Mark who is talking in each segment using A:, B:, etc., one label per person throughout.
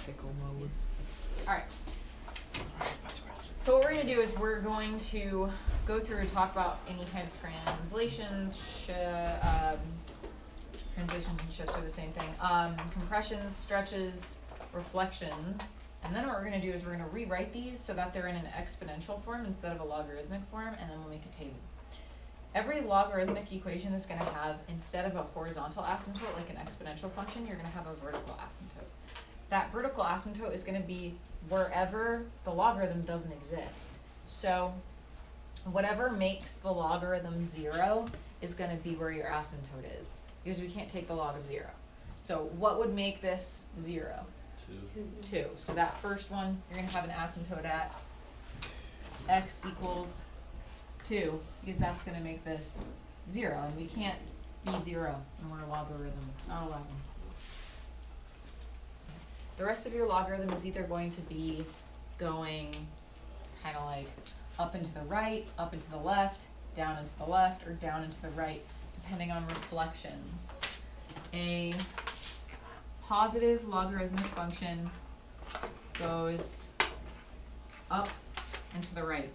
A: Pickle mode.
B: All right. So what we're going to do is we're going to go through and talk about any kind of translations. Translations and shifts are the same thing. Compressions, stretches, reflections. And then what we're going to do is we're going to rewrite these so that they're in an exponential form instead of a logarithmic form, and then we'll make a table. Every logarithmic equation is going to have, instead of a horizontal asymptote like an exponential function, you're going to have a vertical asymptote. That vertical asymptote is going to be wherever the logarithm doesn't exist. So whatever makes the logarithm 0 is going to be where your asymptote is, because we can't take the log of 0. So what would make this 0? 2. So that first one, you're going to have an asymptote at x equals 2, because that's going to make this 0, and we can't be 0 in our logarithm, not allowed. The rest of your logarithm is either going to be going kind of like up and to the right, up and to the left, down and to the left, or down and to the right, depending on reflections. A positive logarithmic function goes up and to the right.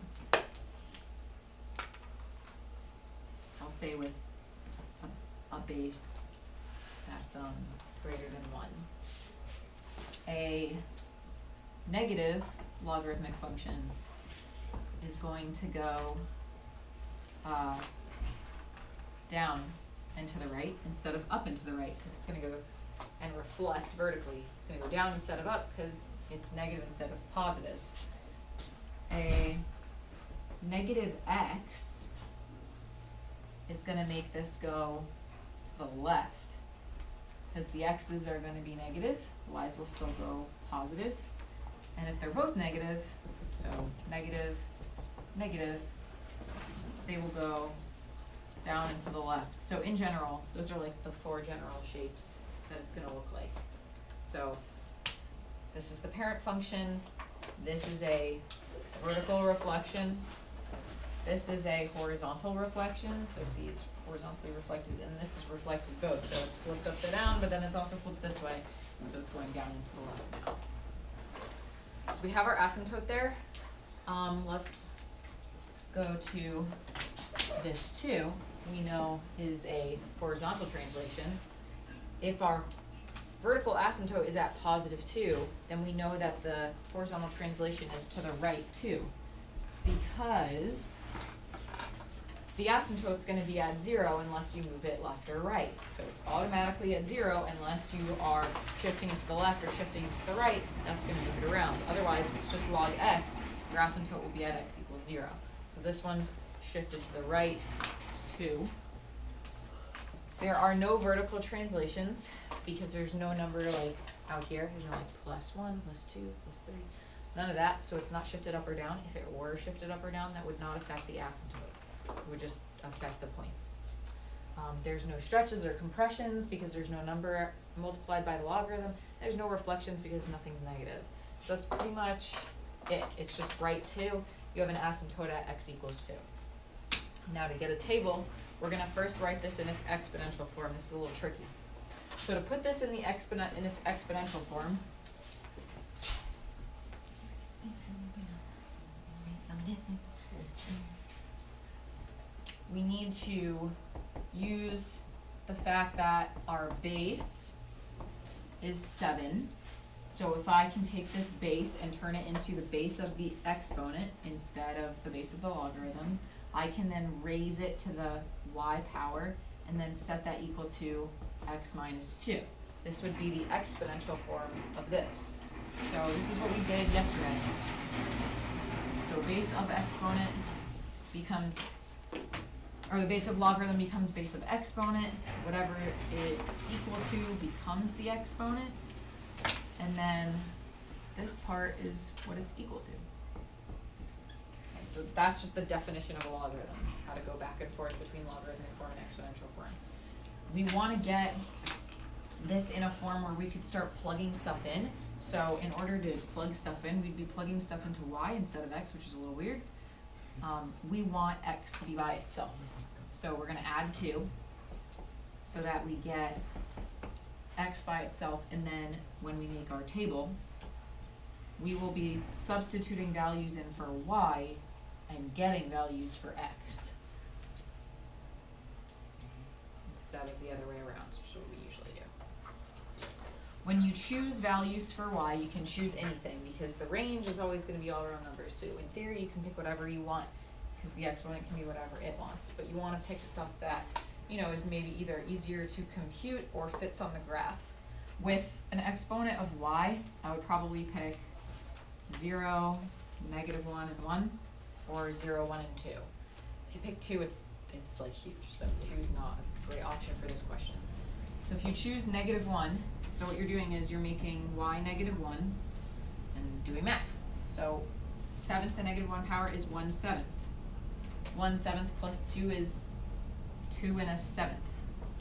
B: I'll say with a base that's greater than 1. A negative logarithmic function is going to go down and to the right instead of up and to the right, because it's going to go and reflect vertically. It's going to go down instead of up because it's negative instead of positive. A negative x is going to make this go to the left, because the x's are going to be negative, the y's will still go positive. And if they're both negative, so negative, negative, they will go down and to the left. So in general, those are like the 4 general shapes that it's going to look like. So this is the parent function. This is a vertical reflection. This is a horizontal reflection. So see, it's horizontally reflected, and this is reflected both. So it's flipped upside down, but then it's also flipped this way. So it's going down and to the left now. So we have our asymptote there. Let's go to this 2. We know is a horizontal translation. If our vertical asymptote is at positive 2, then we know that the horizontal translation is to the right 2, because the asymptote's going to be at 0 unless you move it left or right. So it's automatically at 0 unless you are shifting to the left or shifting to the right. That's going to move it around. Otherwise, if it's just log x, your asymptote will be at x equals 0. So this one shifted to the right, 2. There are no vertical translations because there's no number like out here. There's no like +1, +2, +3. None of that, so it's not shifted up or down. If it were shifted up or down, that would not affect the asymptote. It would just affect the points. There's no stretches or compressions because there's no number multiplied by the logarithm. There's no reflections because nothing's negative. So that's pretty much it. It's just right 2. You have an asymptote at x equals 2. Now to get a table, we're going to first write this in its exponential form. This is a little tricky. So to put this in its exponential form, we need to use the fact that our base is 7. So if I can take this base and turn it into the base of the exponent instead of the base of the logarithm, I can then raise it to the y power and then set that equal to x minus 2. This would be the exponential form of this. So this is what we did yesterday. So base of exponent becomes, or the base of logarithm becomes base of exponent. Whatever it's equal to becomes the exponent. And then this part is what it's equal to. Okay, so that's just the definition of a logarithm, how to go back and forth between logarithmic form and exponential form. We want to get this in a form where we could start plugging stuff in. So in order to plug stuff in, we'd be plugging stuff into y instead of x, which is a little weird. We want x to be by itself. So we're going to add 2 so that we get x by itself, and then when we make our table, we will be substituting values in for y and getting values for x instead of the other way around, which is what we usually do. When you choose values for y, you can choose anything because the range is always going to be all round numbers. So in theory, you can pick whatever you want because the exponent can be whatever it wants. But you want to pick stuff that, you know, is maybe either easier to compute or fits on the graph. With an exponent of y, I would probably pick 0, -1 and 1, or 0, 1 and 2. If you pick 2, it's like huge. So 2 is not a great option for this question. So if you choose -1, so what you're doing is you're making y -1 and doing math. So 7 to the -1 power is 1/7. 1/7 plus 2 is 2 1/7.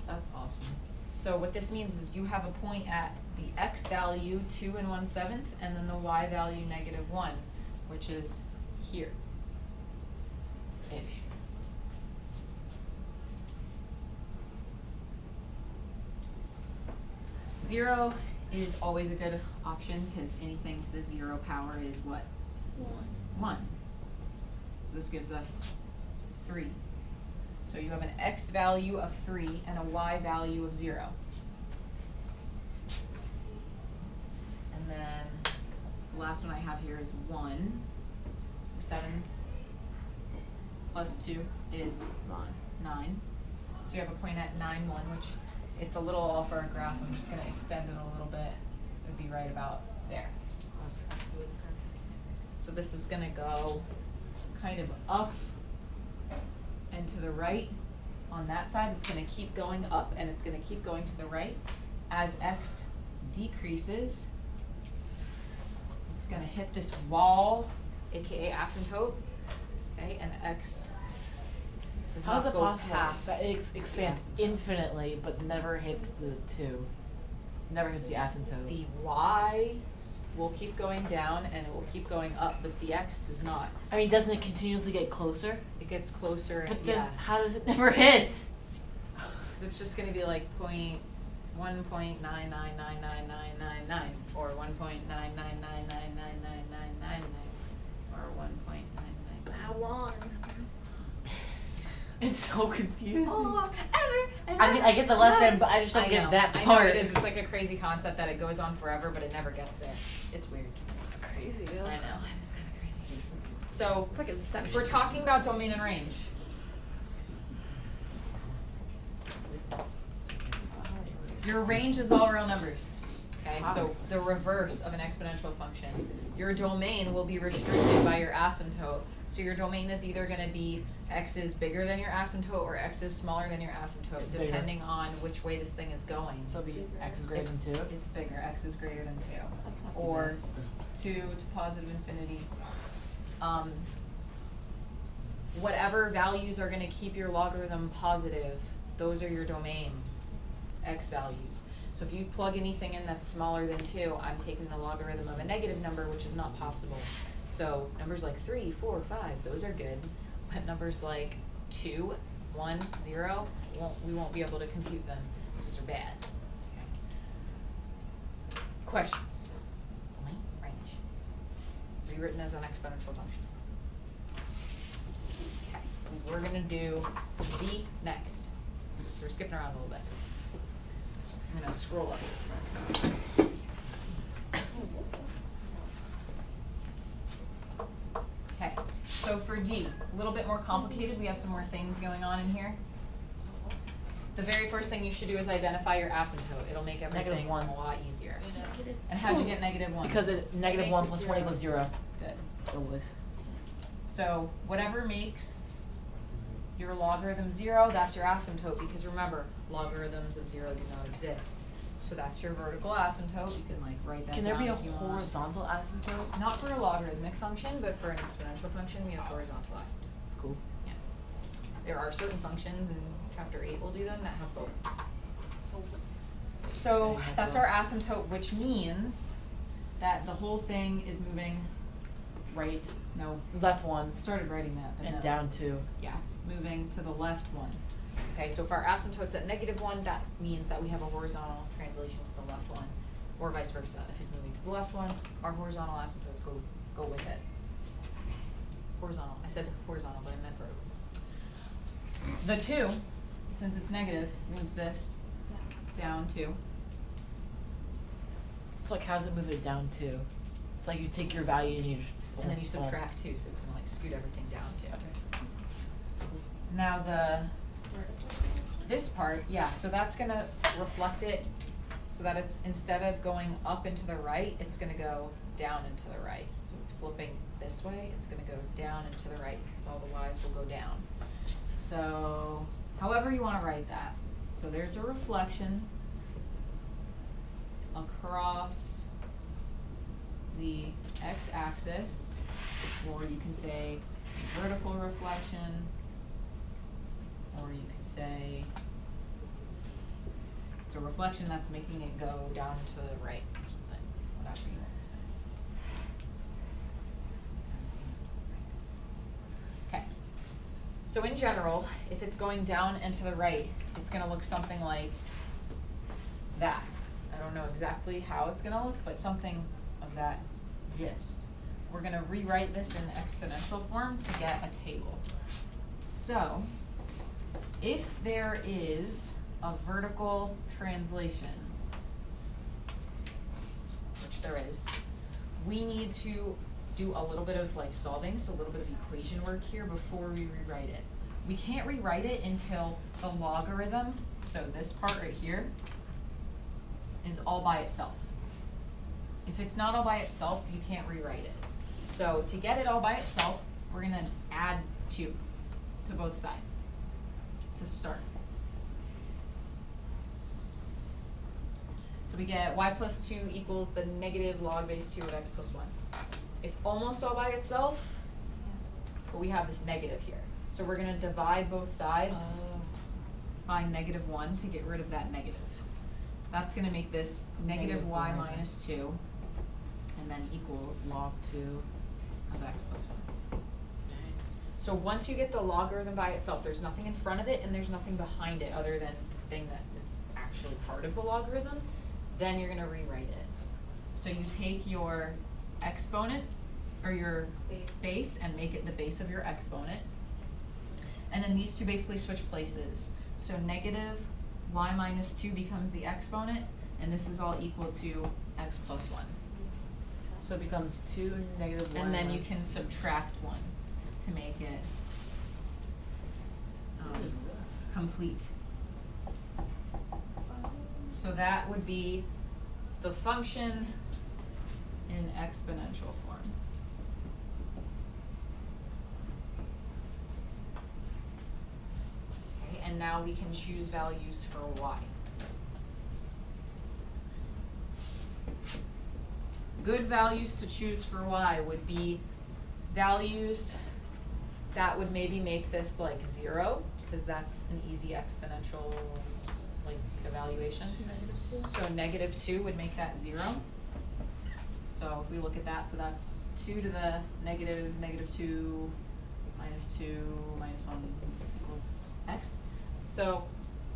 A: That's awesome.
B: So what this means is you have a point at the x value 2 1/7 and then the y value -1, which is here. Ish. Zero is always a good option because anything to the 0 power is what? 1. So this gives us 3. So you have an x value of 3 and a y value of 0. And then the last one I have here is 1. 7 plus 2 is 9. So you have a point at 9, 1, which it's a little off our graph. I'm just going to extend it a little bit. It would be right about there. So this is going to go kind of up and to the right. On that side, it's going to keep going up and it's going to keep going to the right. As x decreases, it's going to hit this wall, aka asymptote, okay, and x does
A: How is
B: not
A: it
B: go
A: possible
B: past
A: that it expands infinitely but never hits the 2? Never hits the asymptote.
B: The y will keep going down and it will keep going up, but the x does not.
A: I mean, doesn't it continuously get closer?
B: It gets closer,
A: But then
B: yeah.
A: how does it never hit?
B: Because it's just going to be like 1.9999999 or 1.999999999 or 1.99.
C: But how long?
A: It's so confusing.
B: Oh, ever.
A: I mean, I get the lesson, but I just don't get that part.
B: I know it is. It's like a crazy concept that it goes on forever, but it never gets there. It's weird.
A: It's crazy. Yeah.
B: I know. It is kind of crazy. So,
C: It's like Inception.
B: if we're talking about domain and range, your range is all real numbers. Okay, so the reverse of an exponential function. Your domain will be restricted by your asymptote. So your domain is either going to be x is bigger than your asymptote or x is smaller than your asymptote,
A: It's
B: depending on which way this thing is going.
A: So it'll be x is greater than 2?
B: It's bigger. X is greater than 2. Or 2 to positive infinity. Whatever values are going to keep your logarithm positive, those are your domain x values. So if you plug anything in that's smaller than 2, I'm taking the logarithm of a negative number, which is not possible. So numbers like 3, 4, 5, those are good. But numbers like 2, 1, 0, we won't be able to compute them. Those are bad. Okay. Questions? Domain, range. Rewritten as an exponential function. Okay, we're going to do D next. So we're skipping around a little bit. I'm going to scroll up. Okay, so for D, a little bit more complicated. We have some more things going on in here. The very first thing you should do is identify your asymptote. It'll make everything
A: -1.
B: a lot easier. And how'd you get -1?
A: Because -1 plus 1 equals 0.
B: Good.
A: So what?
B: So whatever makes your logarithm 0, that's your asymptote, because remember, logarithms of 0 do not exist. So that's your vertical asymptote. You can like write that
A: Can
B: down
A: there be a
B: if you want.
A: horizontal asymptote?
B: Not for a logarithmic function, but for an exponential function, we have horizontal asymptote.
A: That's cool.
B: Yeah. There are certain functions, and chapter 8 will do them, that have both. So that's our asymptote, which means that the whole thing is moving right. No,
A: Left 1
B: I started writing that, but
A: and
B: no.
A: down 2.
B: Yeah, it's moving to the left 1. Okay, so if our asymptote's at -1, that means that we have a horizontal translation to the left 1. or vice versa. If it's moving to the left one, our horizontal asymptotes go with it. Horizontal, I said horizontal, but I meant vertical. The 2, since it's negative, moves this down 2.
A: So like, how does it move it down to? It's like you take your value and you just.
B: And then you subtract 2, so it's gonna like scoot everything down 2.
A: Okay.
B: Now this part, yeah, so that's gonna reflect it so that it's, instead of going up and to the right, it's gonna go down and to the right. So it's flipping this way, it's gonna go down and to the right because all the y's will go down. So however you wanna write that. So there's a reflection across the x-axis, or you can say vertical reflection, or you could say it's a reflection that's making it go down to the right or something, whatever you want to say. Okay, so in general, if it's going down and to the right, it's gonna look something like that. I don't know exactly how it's gonna look, but something of that gist. We're gonna rewrite this in exponential form to get a table. So, if there is a vertical translation, which there is, we need to do a little bit of like solving, so a little bit of equation work here before we rewrite it. We can't rewrite it until the logarithm, so this part right here, is all by itself. If it's not all by itself, you can't rewrite it. So to get it all by itself, we're gonna add 2 to both sides to start. So we get y plus 2 equals the negative log base 2 of x plus 1. It's almost all by itself, but we have this negative here. So we're gonna divide both sides by -1 to get rid of that negative. That's gonna make this negative y minus 2, and then equals
A: log 2
B: of x plus 1. So once you get the logarithm by itself, there's nothing in front of it and there's nothing behind it other than the thing that is actually part of the logarithm, then you're gonna rewrite it. So you take your exponent, or your base, and make it the base of your exponent. And then these two basically switch places. So negative y minus 2 becomes the exponent, and this is all equal to x plus 1.
A: So it becomes 2 negative 1.
B: And then you can subtract 1 to make it complete. So that would be the function in exponential form. Okay, and now we can choose values for y. Good values to choose for y would be values that would maybe make this like 0, because that's an easy exponential like evaluation. So -2 would make that 0. So if we look at that, so that's 2 to the negative -2 minus 2 minus 1 equals x. So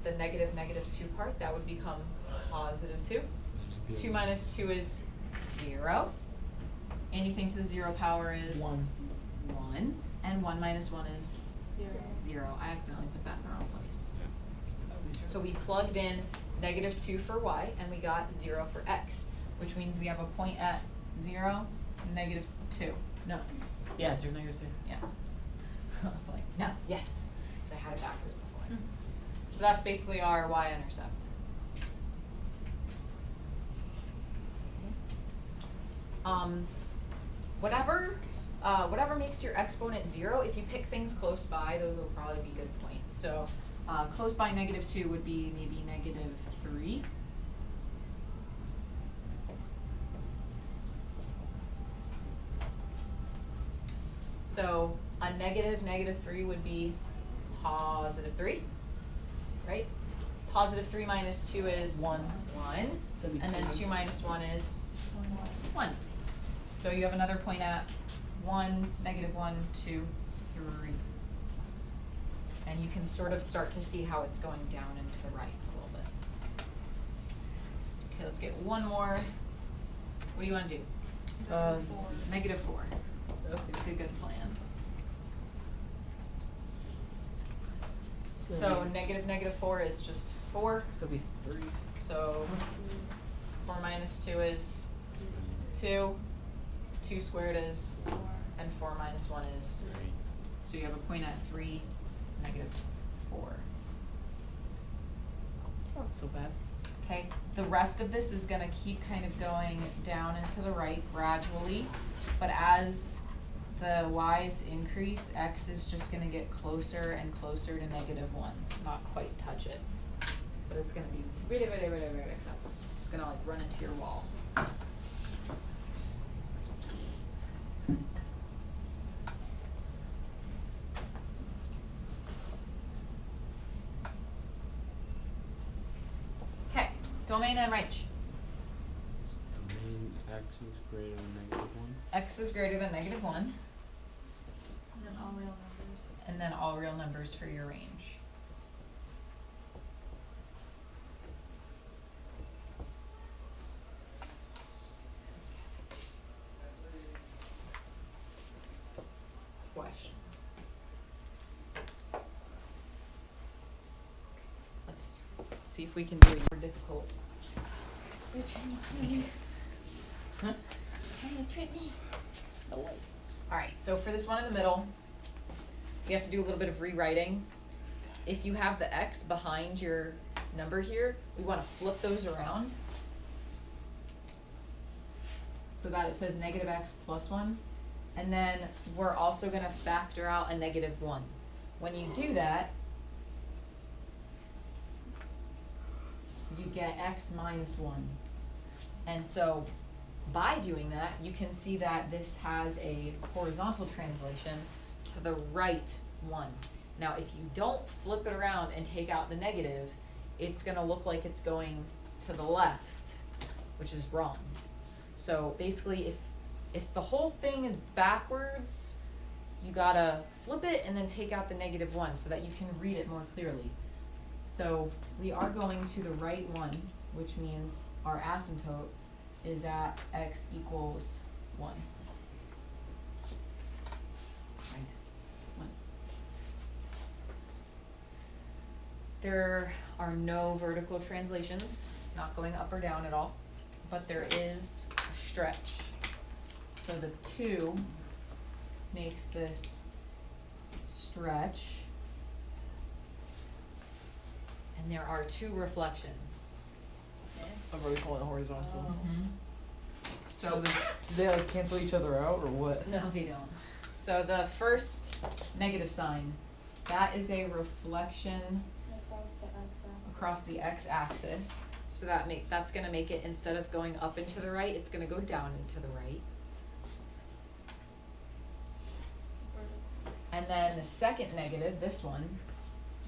B: the -2 part, that would become +2. 2 minus 2 is 0. Anything to the 0 power is
A: 1.
B: 1. And 1 minus 1 is 0. I accidentally put that in the wrong place. So we plugged in -2 for y, and we got 0 for x, which means we have a point at 0, -2. No.
A: Yes, you're -2.
B: Yeah. I was like, no, yes, because I had it backwards before. So that's basically our y-intercept. Whatever makes your exponent 0, if you pick things close by, those will probably be good points. So close by -2 would be maybe -3. So a -3 would be +3, right? +3 minus 2 is
A: 1.
B: 1,
A: So we
B: and then
A: choose
B: 2 minus 1 is 1. So you have another point at 1, -1, 2, 3. And you can sort of start to see how it's going down and to the right a little bit. Okay, let's get one more. What do you want to do?
A: Uh,
B: Negative 4. So
A: Okay.
B: it's a good plan. So negative 4 is just 4.
A: So it'll be 3.
B: So 4 minus 2 is 2. 2 squared is, and 4 minus 1 is. So you have a point at 3, negative 4.
A: Not so bad.
B: Okay, the rest of this is gonna keep kind of going down and to the right gradually, but as the y's increase, x is just gonna get closer and closer to negative 1. Not quite touch it, but it's gonna be really, really, really, really close. It's gonna like run into your wall. Okay, domain and range.
C: Domain x is greater than -1.
B: X is greater than negative 1,
D: And then all real numbers.
B: and then all real numbers for your range. Questions? Let's see if we can do it more difficult.
D: You're trying to trick me.
A: Huh?
D: Trying to trick me.
A: No way.
B: Alright, so for this one in the middle, we have to do a little bit of rewriting. If you have the x behind your number here, we want to flip those around so that it says negative x plus 1. And then we're also going to factor out a negative 1. When you do that, you get x minus 1. And so by doing that, you can see that this has a horizontal translation to the right 1. Now, if you don't flip it around and take out the negative, it's going to look like it's going to the left, which is wrong. So basically, if the whole thing is backwards, you gotta flip it and then take out the negative 1 so that you can read it more clearly. So we are going to the right 1, which means our asymptote is at x equals 1. Right, 1. There are no vertical translations, not going up or down at all, but there is a stretch. So the 2 makes this stretch, and there are 2 reflections.
A: A vertical and horizontal.
B: So
A: do they like cancel each other out or what?
B: no, they don't. So the first negative sign, that is a reflection across the x-axis. So that's going to make it, instead of going up and to the right, it's going to go down and to the right. And then the second negative, this one,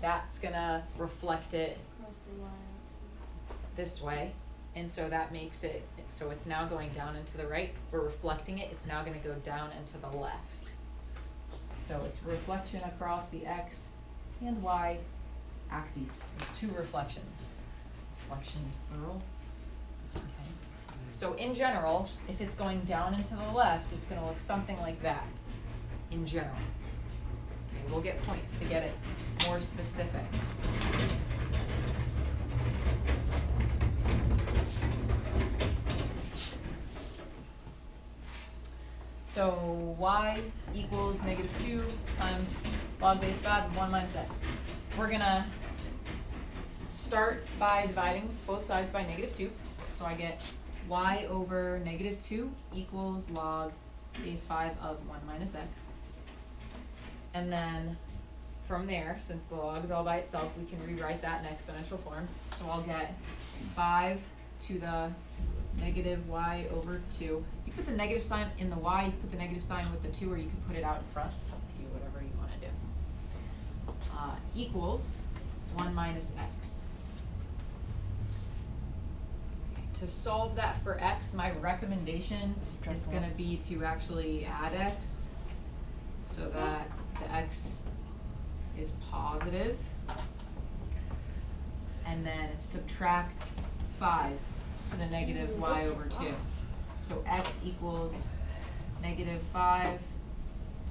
B: that's going to reflect it this way. And so that makes it, so it's now going down and to the right. We're reflecting it, it's now going to go down and to the left. So it's reflection across the x and y axes. There's 2 reflections. Reflections plural. Okay. So in general, if it's going down and to the left, it's going to look something like that, in general. Okay, we'll get points to get it more specific. So y equals -2 times log base 5 of 1 minus x. We're going to start by dividing both sides by -2. So I get y over -2 equals log base 5 of 1 minus x. And then from there, since the log is all by itself, we can rewrite that in exponential form. So I'll get 5 to the negative y over 2. You put the negative sign in the y, you put the negative sign with the 2, or you can put it out in front. It's up to you, whatever you want to do. Equals 1 minus x. Okay, to solve that for x, my recommendation is going to be to actually add x so that the x is positive, and then subtract 5 to the negative y over 2. So x equals negative 5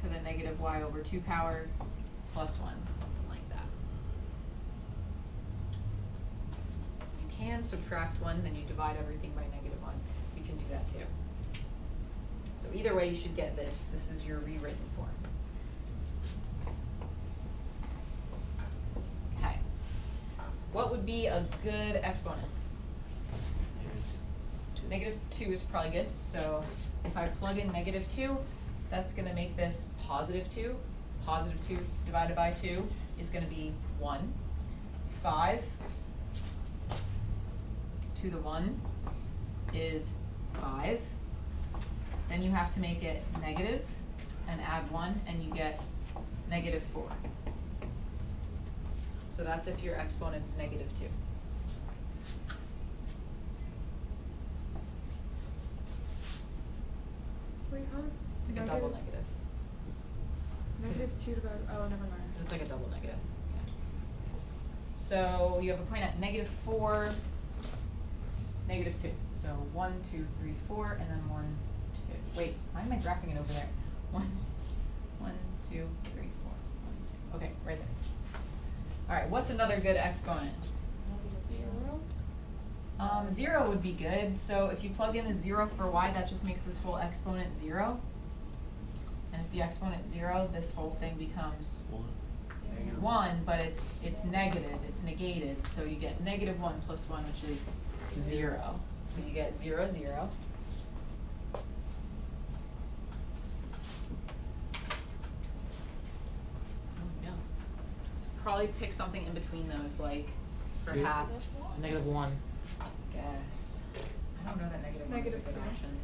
B: to the negative y over 2 power plus 1, something like that. You can subtract 1, then you divide everything by negative 1. You can do that too. So either way, you should get this. This is your rewritten form. Okay. What would be a good exponent? Negative 2 is probably good. So if I plug in negative 2, that's going to make this positive 2. Positive 2 divided by 2 is going to be 1. 5 to the 1 is 5. Then you have to make it negative and add 1, and you get negative 4. So that's if your exponent's negative 2.
E: Wait, how is
B: It's like a double negative.
E: negative 2 divided, oh, never mind.
B: Because it's like a double negative. Yeah. So you have a point at negative 4, negative 2. So 1, 2, 3, 4, and then 1, 2. Wait, why am I graphing it over there? 1, 1, 2, 3, 4, 1, 2. Okay, right there. All right, what's another good exponent? 0 would be good. So if you plug in a 0 for y, that just makes this whole exponent 0. And if the exponent's 0, this whole thing becomes 1, but it's negative, it's negated. So you get negative 1 plus 1, which is 0. So you get 0, 0. Oh no. Probably pick something in between those, like perhaps
A: Negative 1.
B: guess. I don't know that negative 1 is a
E: Negative
B: good
E: 2.
B: option.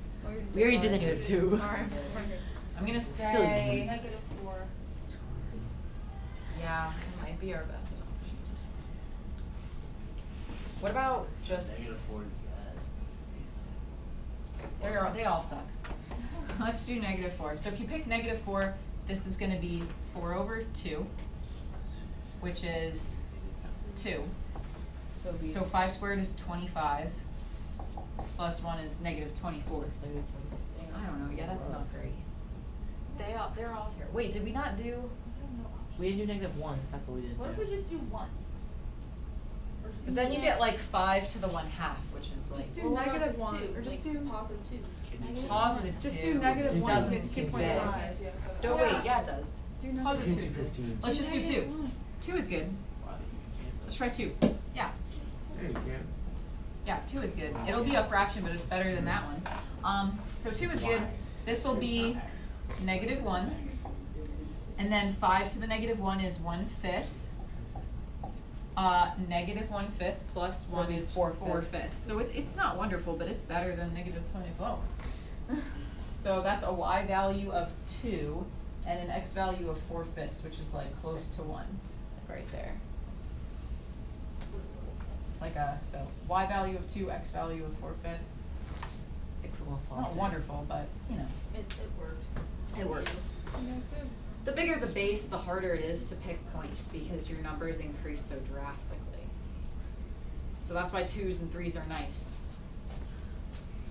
A: We already did negative 2.
E: Sorry, I'm sorry.
B: I'm gonna
A: Silly.
B: say,
D: Negative 4.
B: yeah, it might be our best option. What about just, they all suck. Let's do negative 4. So if you pick negative 4, this is gonna be 4 over 2, which is 2. So 5 squared is 25, plus 1 is negative 24. I don't know, yeah, that's not great. They're all here. Wait, did we not do?
D: I have no option.
A: We did do negative 1. That's what we did.
D: What if we just do 1? Or just
B: But then you get like 5 to the 1/2, which is like
E: Just do
D: Well, what about
E: negative
D: just
E: 1,
D: 2?
E: or just
D: Like
E: do
D: positive 2. Negative
B: positive 2.
E: Just do negative 1
B: doesn't
E: and get
B: exist.
E: 2.5.
B: No, wait, yeah, it does.
E: Do
B: Positive 2
A: 2
B: exists.
A: exists.
B: Let's just do 2.
E: negative 1.
B: 2 is good. Let's try 2. Yeah.
C: There you can.
B: Yeah, 2 is good. It'll be a fraction, but it's better than that one. So 2 is good. This will be negative 1. And then 5 to the negative 1 is 1/5. Negative 1/5 plus 1 is 4/5. So it's not wonderful, but it's better than negative 24. So that's a y value of 2 and an x value of 4/5, which is like close to 1, like right there. So y value of 2, x value of 4/5. Not wonderful, but you know,
D: It works.
B: it works. The bigger the base, the harder it is to pick points because your numbers increase so drastically. So that's why 2s and 3s are nice.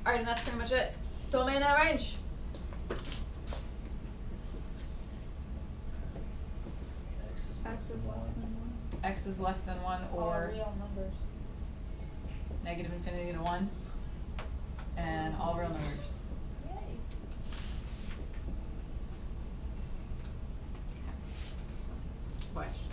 B: Alright, and that's pretty much it. Domain and range.
E: X is less than 1.
B: X is less than 1
D: All
B: or
D: real numbers.
B: negative infinity to 1. And all real numbers.
D: Yay.
B: Question.